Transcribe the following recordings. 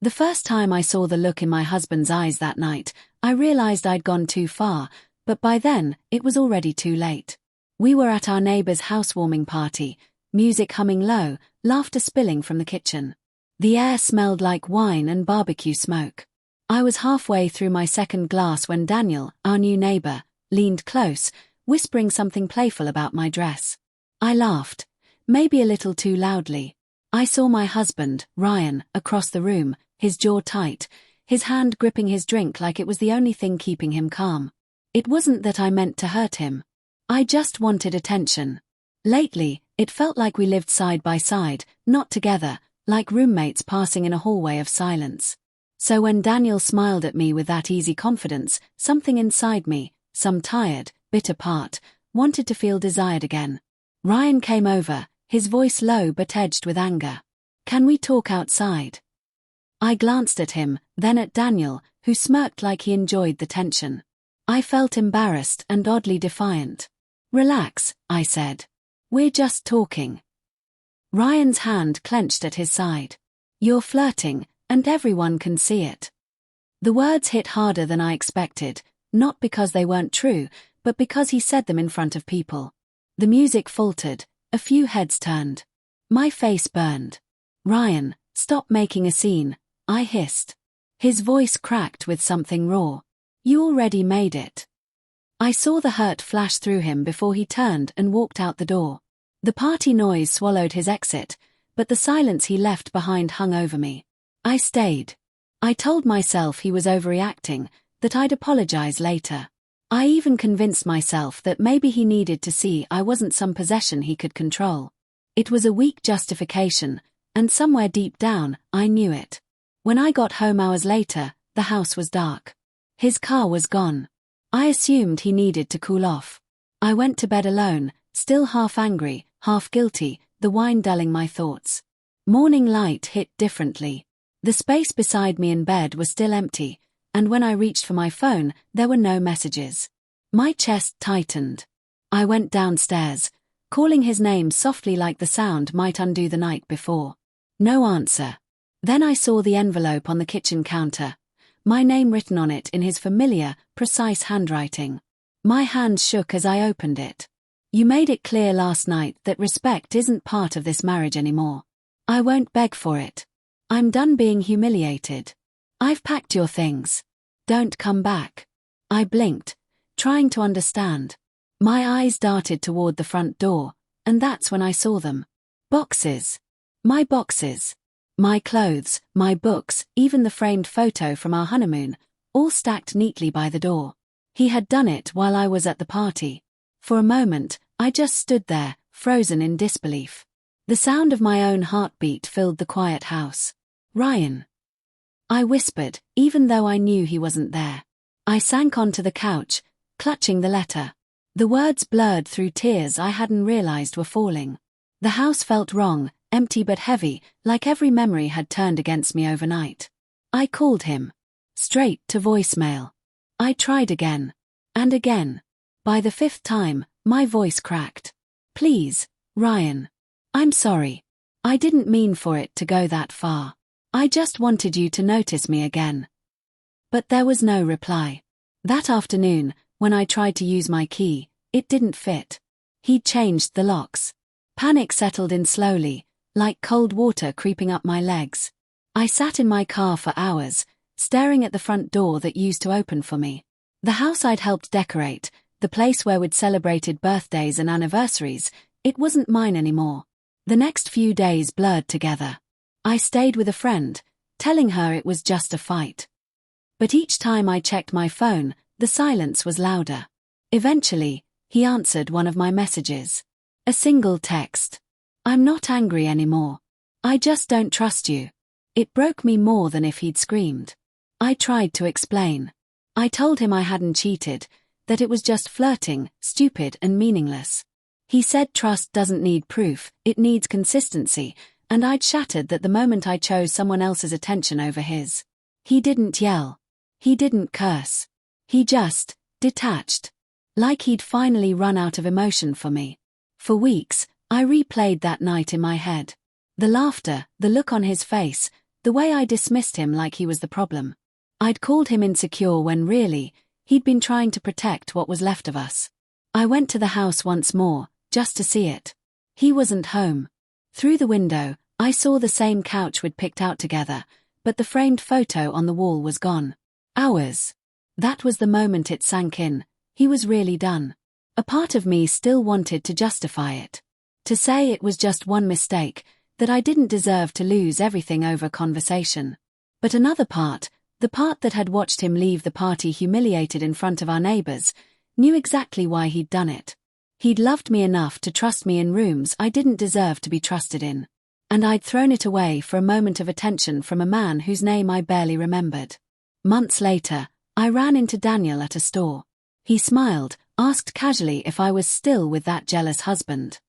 The first time I saw the look in my husband's eyes that night, I realized I'd gone too far, but by then, it was already too late. We were at our neighbor's housewarming party, music humming low, laughter spilling from the kitchen. The air smelled like wine and barbecue smoke. I was halfway through my second glass when Daniel, our new neighbor, leaned close, whispering something playful about my dress. I laughed, maybe a little too loudly. I saw my husband, Ryan, across the room, his jaw tight, his hand gripping his drink like it was the only thing keeping him calm. It wasn't that I meant to hurt him. I just wanted attention. Lately, it felt like we lived side by side, not together, like roommates passing in a hallway of silence. So when Daniel smiled at me with that easy confidence, something inside me, some tired, bitter part, wanted to feel desired again. Ryan came over, his voice low but edged with anger. "Can we talk outside?" I glanced at him, then at Daniel, who smirked like he enjoyed the tension. I felt embarrassed and oddly defiant. "Relax," I said. "We're just talking." Ryan's hand clenched at his side. "You're flirting, and everyone can see it." The words hit harder than I expected, not because they weren't true, but because he said them in front of people. The music faltered, a few heads turned. My face burned. "Ryan, stop making a scene," I hissed. His voice cracked with something raw. "You already made it." I saw the hurt flash through him before he turned and walked out the door. The party noise swallowed his exit, but the silence he left behind hung over me. I stayed. I told myself he was overreacting, that I'd apologize later. I even convinced myself that maybe he needed to see I wasn't some possession he could control. It was a weak justification, and somewhere deep down, I knew it. When I got home hours later, the house was dark. His car was gone. I assumed he needed to cool off. I went to bed alone, still half angry, half guilty, the wine dulling my thoughts. Morning light hit differently. The space beside me in bed was still empty, and when I reached for my phone, there were no messages. My chest tightened. I went downstairs, calling his name softly like the sound might undo the night before. No answer. Then I saw the envelope on the kitchen counter, my name written on it in his familiar, precise handwriting. My hands shook as I opened it. "You made it clear last night that respect isn't part of this marriage anymore. I won't beg for it. I'm done being humiliated. I've packed your things. Don't come back." I blinked, trying to understand. My eyes darted toward the front door, and that's when I saw them. Boxes. My boxes. My clothes, my books, even the framed photo from our honeymoon, all stacked neatly by the door. He had done it while I was at the party. For a moment, I just stood there, frozen in disbelief. The sound of my own heartbeat filled the quiet house. "Ryan," I whispered, even though I knew he wasn't there. I sank onto the couch, clutching the letter. The words blurred through tears I hadn't realized were falling. The house felt wrong, empty but heavy, like every memory had turned against me overnight. I called him. Straight to voicemail. I tried again. And again. By the fifth time, my voice cracked. "Please, Ryan. I'm sorry. I didn't mean for it to go that far. I just wanted you to notice me again." But there was no reply. That afternoon, when I tried to use my key, it didn't fit. He'd changed the locks. Panic settled in slowly, like cold water creeping up my legs. I sat in my car for hours, staring at the front door that used to open for me. The house I'd helped decorate, the place where we'd celebrated birthdays and anniversaries, it wasn't mine anymore. The next few days blurred together. I stayed with a friend, telling her it was just a fight. But each time I checked my phone, the silence was louder. Eventually, he answered one of my messages. A single text. "I'm not angry anymore. I just don't trust you." It broke me more than if he'd screamed. I tried to explain. I told him I hadn't cheated, that it was just flirting, stupid and meaningless. He said trust doesn't need proof, it needs consistency, and I'd shattered that the moment I chose someone else's attention over his. He didn't yell. He didn't curse. He just detached. Like he'd finally run out of emotion for me. For weeks, I replayed that night in my head. The laughter, the look on his face, The way I dismissed him like he was the problem. I'd called him insecure when really, he'd been trying to protect what was left of us. I went to the house once more, just to see it. He wasn't home. Through the window, I saw the same couch we'd picked out together, but the framed photo on the wall was gone. Ours. That was the moment it sank in. He was really done. A part of me still wanted to justify it. To say it was just one mistake, that I didn't deserve to lose everything over conversation. But another part, the part that had watched him leave the party humiliated in front of our neighbors, knew exactly why he'd done it. He'd loved me enough to trust me in rooms I didn't deserve to be trusted in. And I'd thrown it away for a moment of attention from a man whose name I barely remembered. Months later, I ran into Daniel at a store. He smiled, asked casually if I was still with that jealous husband.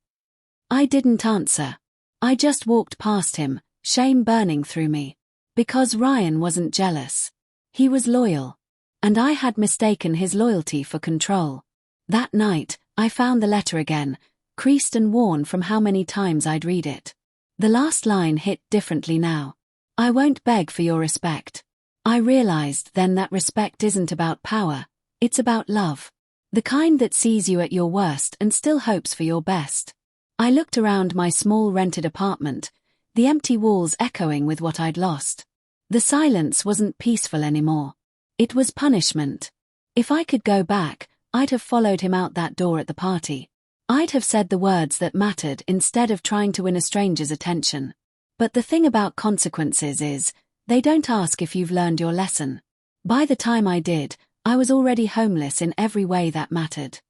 I didn't answer. I just walked past him, shame burning through me. Because Ryan wasn't jealous. He was loyal. And I had mistaken his loyalty for control. That night, I found the letter again, creased and worn from how many times I'd read it. The last line hit differently now. I won't beg for your respect. I realized then that respect isn't about power, it's about love. The kind that sees you at your worst and still hopes for your best. I looked around my small rented apartment, the empty walls echoing with what I'd lost. The silence wasn't peaceful anymore. It was punishment. If I could go back, I'd have followed him out that door at the party. I'd have said the words that mattered instead of trying to win a stranger's attention. But the thing about consequences is, they don't ask if you've learned your lesson. By the time I did, I was already homeless in every way that mattered.